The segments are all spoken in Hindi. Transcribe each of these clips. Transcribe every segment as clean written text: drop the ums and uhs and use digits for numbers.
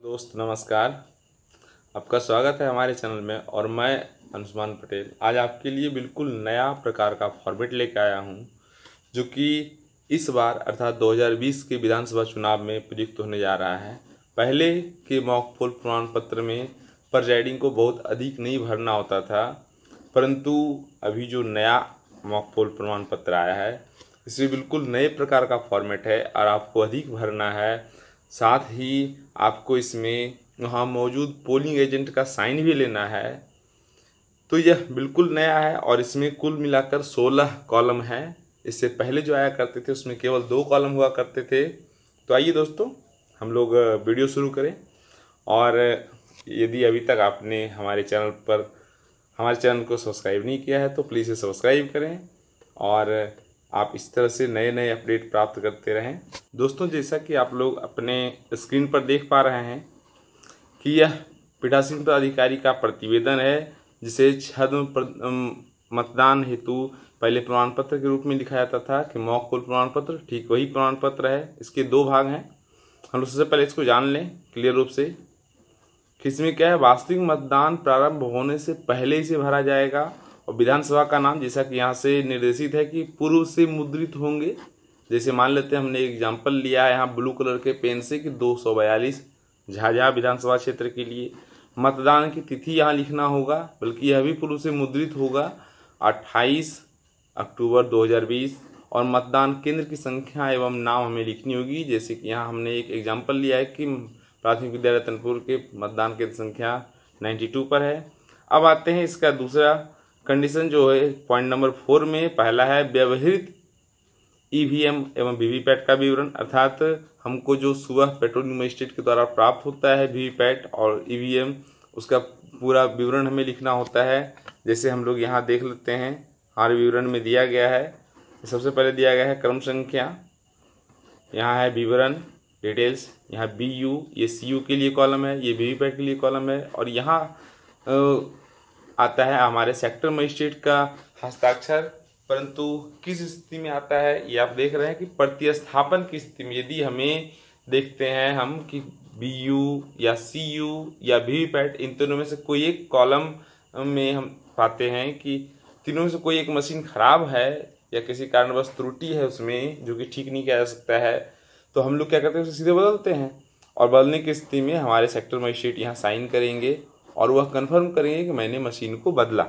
दोस्त नमस्कार, आपका स्वागत है हमारे चैनल में। और मैं अंशुमान पटेल आज आपके लिए बिल्कुल नया प्रकार का फॉर्मेट लेकर आया हूं, जो कि इस बार अर्थात 2020 के विधानसभा चुनाव में प्रयुक्त होने जा रहा है। पहले के मॉक पोल प्रमाण पत्र में प्रिजाइडिंग को बहुत अधिक नहीं भरना होता था, परंतु अभी जो नया मॉक पोल प्रमाण पत्र आया है इसमें बिल्कुल नए प्रकार का फॉर्मेट है और आपको अधिक भरना है। साथ ही आपको इसमें वहाँ मौजूद पोलिंग एजेंट का साइन भी लेना है। तो यह बिल्कुल नया है और इसमें कुल मिलाकर 16 कॉलम है। इससे पहले जो आया करते थे उसमें केवल 2 कॉलम हुआ करते थे। तो आइए दोस्तों, हम लोग वीडियो शुरू करें। और यदि अभी तक आपने हमारे चैनल को सब्सक्राइब नहीं किया है तो प्लीज़ इसे सब्सक्राइब करें और आप इस तरह से नए नए अपडेट प्राप्त करते रहें। दोस्तों, जैसा कि आप लोग अपने स्क्रीन पर देख पा रहे हैं कि यह पीठासीन पदाधिकारी का प्रतिवेदन है, जिसे छद्म मतदान हेतु पहले प्रमाण पत्र के रूप में लिखा जाता था कि मॉक पोल प्रमाण पत्र, ठीक वही प्रमाण पत्र है। इसके 2 भाग हैं। हम लोग सबसे पहले इसको जान लें क्लियर रूप से कि इसमें क्या है। वास्तविक मतदान प्रारंभ होने से पहले इसे भरा जाएगा और विधानसभा का नाम जैसा कि यहाँ से निर्देशित है कि पूर्व से मुद्रित होंगे। जैसे मान लेते हैं, हमने एग्जाम्पल लिया है यहाँ ब्लू कलर के पेन से कि 242 झाझा विधानसभा क्षेत्र के लिए। मतदान की तिथि यहाँ लिखना होगा, बल्कि यह भी पूर्व से मुद्रित होगा 28 अक्टूबर 2020। और मतदान केंद्र की संख्या एवं नाम हमें लिखनी होगी। जैसे कि यहाँ हमने एक एग्जाम्पल लिया है कि प्राथमिक विद्यालय रतनपुर के मतदान केंद्र संख्या 92 पर है। अब आते हैं इसका दूसरा कंडीशन जो है पॉइंट नंबर 4 में। पहला है व्यवहृत ईवीएम एवं वीवीपैट का विवरण, अर्थात हमको जो सुबह पेट्रोलिंग मजिस्ट्रेट के द्वारा प्राप्त होता है वीवीपैट और ईवीएम, उसका पूरा विवरण हमें लिखना होता है। जैसे हम लोग यहाँ देख लेते हैं, हमारे विवरण में दिया गया है। सबसे पहले दिया गया है क्रम संख्या, यहाँ है विवरण डिटेल्स, यहाँ BU ये CU के लिए कॉलम है, ये वीवीपैट के लिए कॉलम है। और यहाँ आता है हमारे सेक्टर मजिस्ट्रेट का हस्ताक्षर, परंतु किस स्थिति में आता है ये आप देख रहे हैं कि प्रतिस्थापन की स्थिति में। यदि हमें देखते हैं हम कि BU या CU या वीवीपैट, इन तीनों में से कोई एक कॉलम में हम पाते हैं कि तीनों में से कोई एक मशीन खराब है या किसी कारणवश त्रुटि है उसमें, जो कि ठीक नहीं किया जा सकता है, तो हम लोग क्या करते हैं, उसे सीधे बदलते हैं। और बदलने की स्थिति में हमारे सेक्टर मजिस्ट्रेट यहाँ साइन करेंगे और वह कंफर्म करेंगे कि मैंने मशीन को बदला।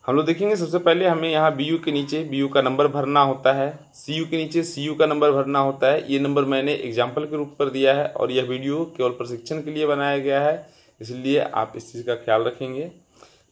हम लोग देखेंगे सबसे पहले हमें यहाँ BU के नीचे BU का नंबर भरना होता है, CU के नीचे CU का नंबर भरना होता है। ये नंबर मैंने एग्जाम्पल के रूप पर दिया है और यह वीडियो केवल प्रशिक्षण के लिए बनाया गया है, इसलिए आप इस चीज़ का ख्याल रखेंगे।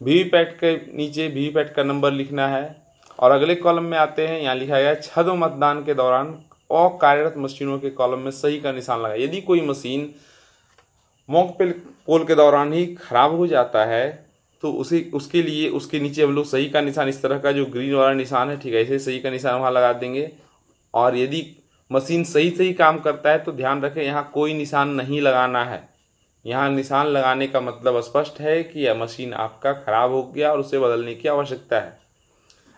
वीवीपैट के नीचे वीवीपैट का नंबर लिखना है। और अगले कॉलम में आते हैं, यहाँ लिखा गया है छद्म मतदान के दौरान अकार्यरत मशीनों के कॉलम में सही का निशान लगाए। यदि कोई मशीन मॉक पोल के दौरान ही खराब हो जाता है तो उसके लिए उसके नीचे हम लोग सही का निशान, इस तरह का जो ग्रीन वाला निशान है, ठीक है, ऐसे सही का निशान वहाँ लगा देंगे। और यदि मशीन सही काम करता है तो ध्यान रखें, यहाँ कोई निशान नहीं लगाना है। यहाँ निशान लगाने का मतलब स्पष्ट है कि यह मशीन आपका खराब हो गया और उसे बदलने की आवश्यकता है।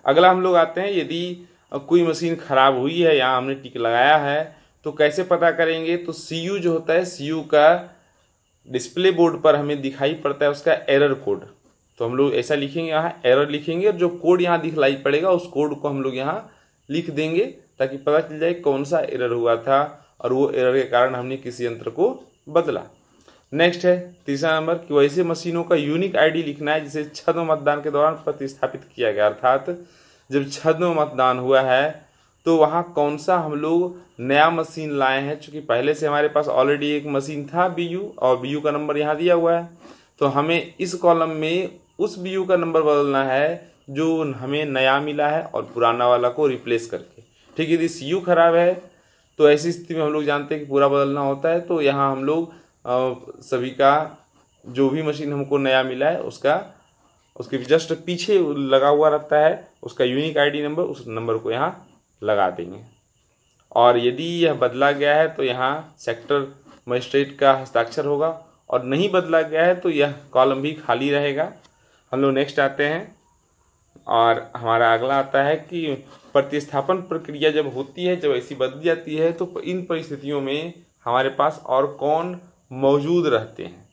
अगला हम लोग आते हैं, यदि कोई मशीन खराब हुई है, यहाँ हमने टिक लगाया है, तो कैसे पता करेंगे। तो CU जो होता है, CU का डिस्प्ले बोर्ड पर हमें दिखाई पड़ता है उसका एरर कोड। तो हम लोग ऐसा लिखेंगे, यहाँ एरर लिखेंगे और जो कोड यहाँ दिखलाई पड़ेगा उस कोड को हम लोग यहाँ लिख देंगे, ताकि पता चल जाए कौन सा एरर हुआ था और वो एरर के कारण हमने किसी यंत्र को बदला। नेक्स्ट है तीसरा नंबर कि वैसे मशीनों का यूनिक ID लिखना है जिसे छद्म मतदान के दौरान प्रतिस्थापित किया गया, अर्थात जब छद्म मतदान हुआ है तो वहाँ कौन सा हम लोग नया मशीन लाए हैं। चूँकि पहले से हमारे पास ऑलरेडी एक मशीन था BU और BU का नंबर यहाँ दिया हुआ है, तो हमें इस कॉलम में उस BU का नंबर बदलना है जो हमें नया मिला है और पुराना वाला को रिप्लेस करके। ठीक है, यदि CU खराब है तो ऐसी स्थिति में हम लोग जानते हैं कि पूरा बदलना होता है। तो यहाँ हम लोग सभी का जो भी मशीन हमको नया मिला है उसके जस्ट पीछे लगा हुआ रहता है उसका यूनिक ID नंबर, उस नंबर को यहाँ लगा देंगे। और यदि यह बदला गया है तो यहाँ सेक्टर मजिस्ट्रेट का हस्ताक्षर होगा, और नहीं बदला गया है तो यह कॉलम भी खाली रहेगा। हम लोग नेक्स्ट आते हैं और हमारा अगला आता है कि प्रतिस्थापन प्रक्रिया जब होती है, जब ऐसी बदल जाती है, तो इन परिस्थितियों में हमारे पास और कौन मौजूद रहते हैं।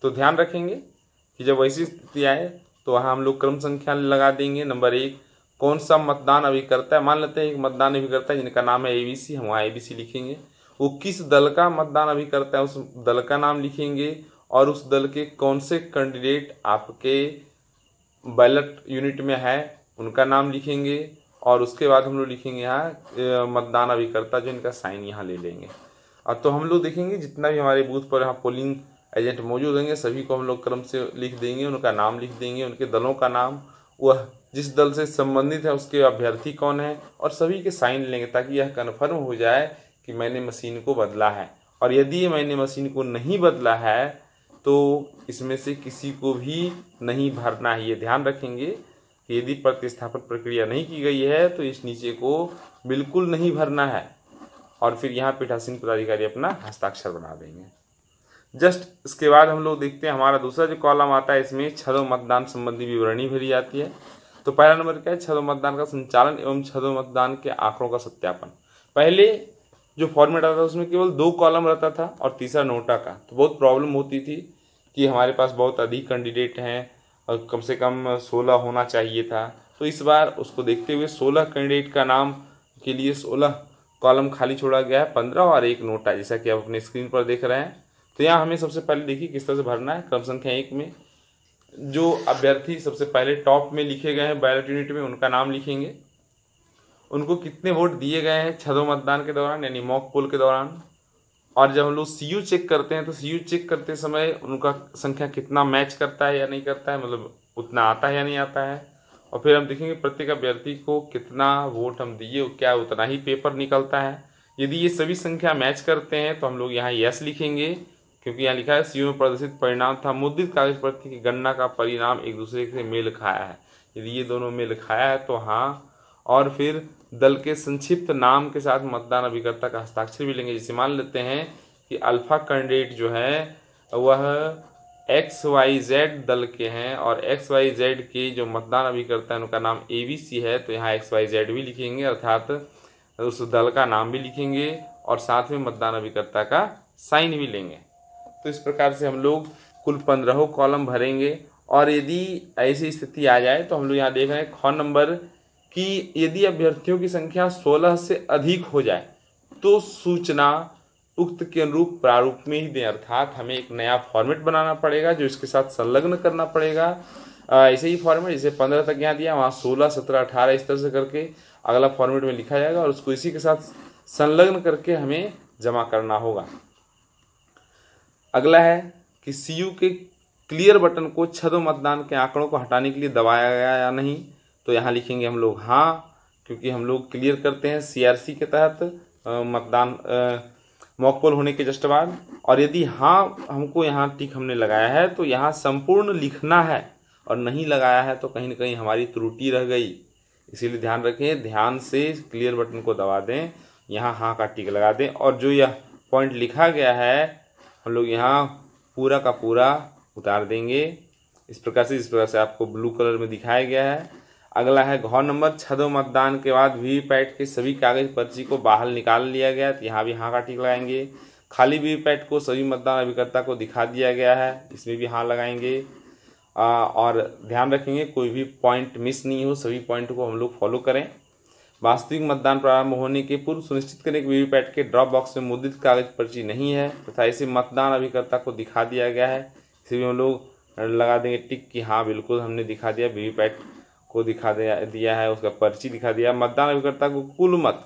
तो ध्यान रखेंगे कि जब वैसी स्थिति आए तो वहाँ हम लोग क्रम संख्या लगा देंगे। नंबर 1, कौन सा मतदान अभिकर्ता है। मान लेते हैं एक मतदान अभिकर्ता है जिनका नाम है ABC, हम वहाँ ABC लिखेंगे। वो किस दल का मतदान अभिकर्ता है, उस दल का नाम लिखेंगे और उस दल के कौन से कैंडिडेट आपके बैलेट यूनिट में है उनका नाम लिखेंगे। और उसके बाद हम लोग लिखेंगे यहाँ मतदान अभिकर्ता, जो इनका साइन यहाँ ले लेंगे। अब तो हम लोग देखेंगे जितना भी हमारे बूथ पर यहाँ पोलिंग एजेंट मौजूद होंगे सभी को हम लोग क्रम से लिख देंगे, उनका नाम लिख देंगे, उनके दलों का नाम, वह जिस दल से संबंधित है उसके अभ्यर्थी कौन है, और सभी के साइन लेंगे ताकि यह कन्फर्म हो जाए कि मैंने मशीन को बदला है। और यदि मैंने मशीन को नहीं बदला है तो इसमें से किसी को भी नहीं भरना है। ये ध्यान रखेंगे कि यदि प्रतिस्थापन प्रक्रिया नहीं की गई है तो इस नीचे को बिल्कुल नहीं भरना है। और फिर यहाँ पीठासीन पदाधिकारी अपना हस्ताक्षर बना देंगे। जस्ट इसके बाद हम लोग देखते हैं हमारा दूसरा जो कॉलम आता है, इसमें छदों मतदान संबंधी विवरणी भरी जाती है। तो पहला नंबर क्या है, छदों मतदान का संचालन एवं छदों मतदान के आंकड़ों का सत्यापन। पहले जो फॉर्मेट आता था उसमें केवल 2 कॉलम रहता था और तीसरा नोटा का। तो बहुत प्रॉब्लम होती थी कि हमारे पास बहुत अधिक कैंडिडेट हैं और कम से कम 16 होना चाहिए था। तो इस बार उसको देखते हुए 16 कैंडिडेट का नाम के लिए 16 कॉलम खाली छोड़ा गया है, 15 और 1 नोटा, जैसा कि आप अपने स्क्रीन पर देख रहे हैं। तो यहाँ हमें सबसे पहले देखिए किस तरह से भरना है। क्रम संख्या 1 में जो अभ्यर्थी सबसे पहले टॉप में लिखे गए हैं बैलेट यूनिट में, उनका नाम लिखेंगे, उनको कितने वोट दिए गए हैं छदों मतदान के दौरान यानी मॉक पोल के दौरान। और जब हम लोग CU चेक करते हैं तो CU चेक करते समय उनका संख्या कितना मैच करता है या नहीं करता है, मतलब उतना आता है या नहीं आता है। और फिर हम देखेंगे प्रत्येक अभ्यर्थी को कितना वोट हम दिए, क्या उतना ही पेपर निकलता है। यदि ये सभी संख्या मैच करते हैं तो हम लोग यहाँ यस लिखेंगे, क्योंकि यहाँ लिखा है CU में प्रदर्शित परिणाम था मुद्रित कागज पर की गणना का परिणाम एक दूसरे से मेल खाया है। यदि ये दोनों मेल खाया है तो हाँ। और फिर दल के संक्षिप्त नाम के साथ मतदान अभिकर्ता का हस्ताक्षर भी लेंगे। जैसे मान लेते हैं कि अल्फा कैंडिडेट जो है वह XYZ दल के हैं और XYZ के जो मतदान अभिकर्ता है उनका नाम ABC है, तो यहाँ XYZ भी लिखेंगे, अर्थात उस दल का नाम भी लिखेंगे और साथ में मतदान अभिकर्ता का साइन भी लेंगे। तो इस प्रकार से हम लोग कुल 15 कॉलम भरेंगे। और यदि ऐसी स्थिति आ जाए तो हम लोग यहाँ देख रहे हैं ख नंबर कि यदि अभ्यर्थियों की संख्या 16 से अधिक हो जाए तो सूचना उक्त के अनुरूप प्रारूप में ही दें, अर्थात हमें एक नया फॉर्मेट बनाना पड़ेगा जो इसके साथ संलग्न करना पड़ेगा। ऐसे ही फॉर्मेट जैसे 15 तक यहाँ दिया, वहाँ 16, 17, 18 इस तरह से करके अगला फॉर्मेट में लिखा जाएगा और उसको इसी के साथ संलग्न करके हमें जमा करना होगा। अगला है कि CU के क्लियर बटन को छदों मतदान के आंकड़ों को हटाने के लिए दबाया गया या नहीं। तो यहाँ लिखेंगे हम लोग हाँ, क्योंकि हम लोग क्लियर करते हैं CRC के तहत मतदान मॉक पोल होने के जस्ट बाद। और यदि हाँ हमको यहाँ टिक हमने लगाया है तो यहाँ संपूर्ण लिखना है, और नहीं लगाया है तो कहीं ना कहीं हमारी त्रुटि रह गई। इसीलिए ध्यान रखें, ध्यान से क्लियर बटन को दबा दें, यहाँ हाँ का टिक लगा दें और जो यह पॉइंट लिखा गया है हम लोग यहाँ पूरा का पूरा उतार देंगे इस प्रकार से, जिस प्रकार से आपको ब्लू कलर में दिखाया गया है। अगला है घ नंबर, छदों मतदान के बाद वीवीपैट के सभी कागज पर्ची को बाहर निकाल लिया गया, तो यहाँ भी हाँ का टिक लगाएंगे। खाली वीवीपैट को सभी मतदान अभिकर्ता को दिखा दिया गया है, इसमें भी हाँ लगाएंगे। और ध्यान रखेंगे कोई भी पॉइंट मिस नहीं हो, सभी पॉइंट को हम लोग फॉलो करें। वास्तविक मतदान प्रारंभ होने के पूर्व सुनिश्चित करें कि वीवीपैट के ड्रॉप बॉक्स में मुद्रित कागज पर्ची नहीं है तथा इसे मतदान अभिकर्ता को दिखा दिया गया है। इसे भी हम लोग लगा देंगे टिक कि हाँ बिल्कुल हमने दिखा दिया, वीवीपैट को दिखा दिया है, उसका पर्ची दिखा दिया। मतदान अभिकर्ता को कुल मत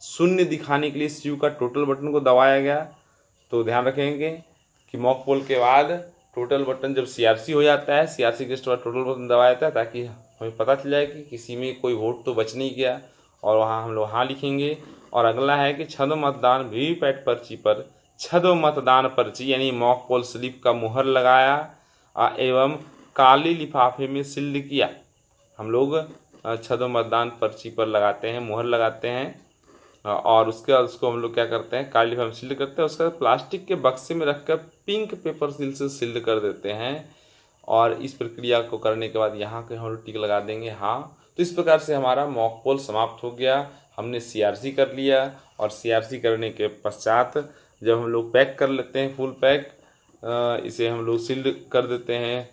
0 दिखाने के लिए CU का टोटल बटन को दबाया गया। तो ध्यान रखेंगे कि मॉक पोल के बाद टोटल बटन जब CRC हो जाता है, CRC के बाद टोटल बटन दबाया जाता है ताकि हमें पता चल जाए कि किसी में कोई वोट तो बच नहीं गया, और वहाँ हम लोग हाँ लिखेंगे। और अगला है कि छदों मतदान वीवीपैट पर्ची पर छदों मतदान पर्ची यानी मॉक पोल स्लिप का मुहर लगाया एवं काले लिफाफे में सील्ड किया। हम लोग छदों मतदान पर्ची पर लगाते हैं, मुहर लगाते हैं और उसके बाद उसको हम लोग क्या करते हैं, काले लिफाफे में सील्ड करते हैं। उसके बाद प्लास्टिक के बक्से में रखकर पिंक पेपर सील से सील्ड कर देते हैं। और इस प्रक्रिया को करने के बाद यहाँ के हम लोग टिक लगा देंगे हाँ। तो इस प्रकार से हमारा मॉक पोल समाप्त हो गया। हमने CRC कर लिया और CRC करने के पश्चात जब हम लोग पैक कर लेते हैं फुल पैक, इसे हम लोग सील्ड कर देते हैं।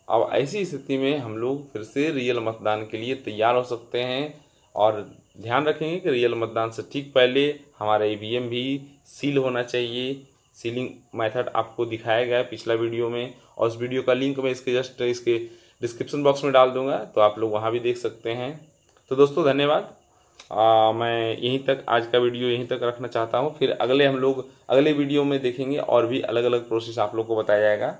अब ऐसी स्थिति में हम लोग फिर से रियल मतदान के लिए तैयार हो सकते हैं। और ध्यान रखेंगे कि रियल मतदान से ठीक पहले हमारा ईवीएम भी सील होना चाहिए। सीलिंग मेथड आपको दिखाया गया है पिछला वीडियो में, और उस वीडियो का लिंक मैं इसके डिस्क्रिप्शन बॉक्स में डाल दूंगा, तो आप लोग वहां भी देख सकते हैं। तो दोस्तों धन्यवाद। मैं यहीं तक आज का वीडियो यहीं तक रखना चाहता हूं। फिर हम लोग अगले वीडियो में देखेंगे और भी अलग अलग प्रोसेस आप लोग को बताया जाएगा।